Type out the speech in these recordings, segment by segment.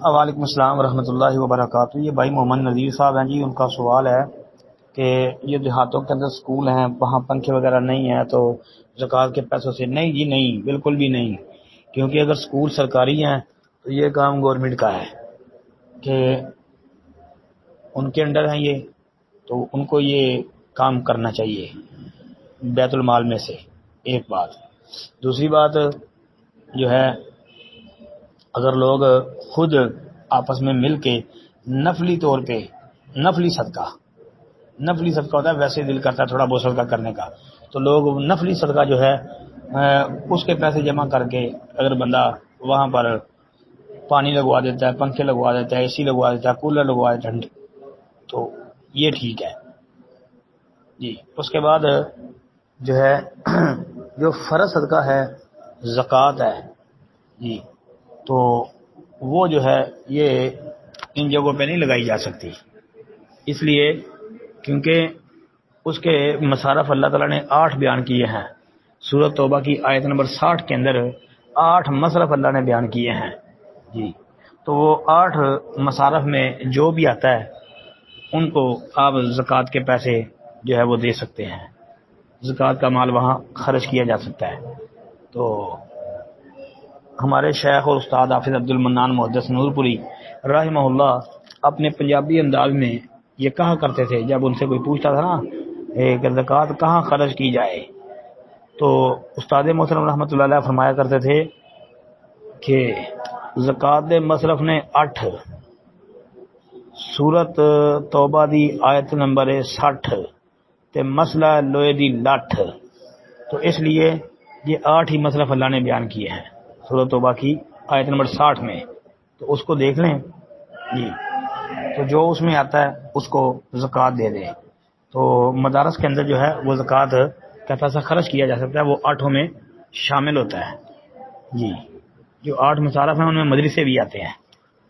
وعلیکم السلام ورحمۃ اللہ وبرکاتہ۔ یہ بھائی محمد نذیر صاحب ہیں جی، ان کا سوال ہے کہ یہ دیہاتوں کے اندر سکول ہیں، وہاں پنکھے وغیرہ نہیں ہیں تو زکوٰۃ کے پیسوں سے؟ نہیں جی نہیں، بالکل بھی نہیں، کیونکہ اگر سکول سرکاری ہیں تو یہ کام گورنمنٹ کا ہے کہ ان کے انڈر ہیں یہ، تو ان کو یہ کام کرنا چاہیے بیت المال میں سے، ایک بات۔ دوسری بات جو ہے، اگر لوگ خود آپس میں مل کے نفلی طور پہ نفلی صدقہ ہوتا ہے، ویسے دل کرتا ہے تھوڑا بہت صدقہ کرنے کا، تو لوگ نفلی صدقہ جو ہے اس کے پیسے جمع کر کے اگر بندہ وہاں پر پانی لگوا دیتا ہے، پنکھے لگوا دیتا ہے، اے سی لگوا دیتا ہے، کولر لگوا دیتا ہے، تو یہ ٹھیک ہے جی۔ اس کے بعد جو ہے جو فرض صدقہ ہے، زکوٰۃ ہے جی، تو وہ جو ہے یہ ان جگہوں پہ نہیں لگائی جا سکتی، اس لیے کیونکہ اس کے مصارف اللہ تعالیٰ نے 8 بیان کیے ہیں۔ سورۃ توبہ کی آیت نمبر 60 کے اندر 8 مصرف اللہ نے بیان کیے ہیں جی، تو وہ 8 مصارف میں جو بھی آتا ہے ان کو آپ زکوٰۃ کے پیسے جو ہے وہ دے سکتے ہیں، زکوٰۃ کا مال وہاں خرچ کیا جا سکتا ہے۔ تو ہمارے شیخ اور استاد حافظ عبد المنان محدث نور پوری رحمہ اللہ اپنے پنجابی انداز میں یہ کہا کرتے تھے، جب ان سے کوئی پوچھتا تھا نا کہ زکوٰۃ کہاں خرچ کی جائے، تو استاد محترم رحمۃ اللہ علیہ فرمایا کرتے تھے کہ زکوٰۃ دے مصرف نے 8، سورت توبہ دی آیت نمبر 60 تے مسئلہ لوہے دی لٹھ، تو اس لیے یہ 8 ہی مصرف اللہ نے بیان کیے ہیں سورۃ توبہ کی آیت نمبر 60 میں، تو اس کو دیکھ لیں جی، تو جو اس میں آتا ہے اس کو زکوٰۃ دے دیں، تو مدارس کے اندر جو ہے وہ زکوٰۃ کا پیسہ خرچ کیا جا سکتا ہے، وہ 8 میں شامل ہوتا ہے جی۔ جو 8 مصارف ہیں ان میں مدرسے بھی آتے ہیں،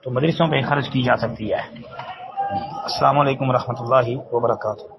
تو مدرسوں پہ خرچ کی جا سکتی ہے جی۔ السلام علیکم ورحمۃ اللہ وبرکاتہ۔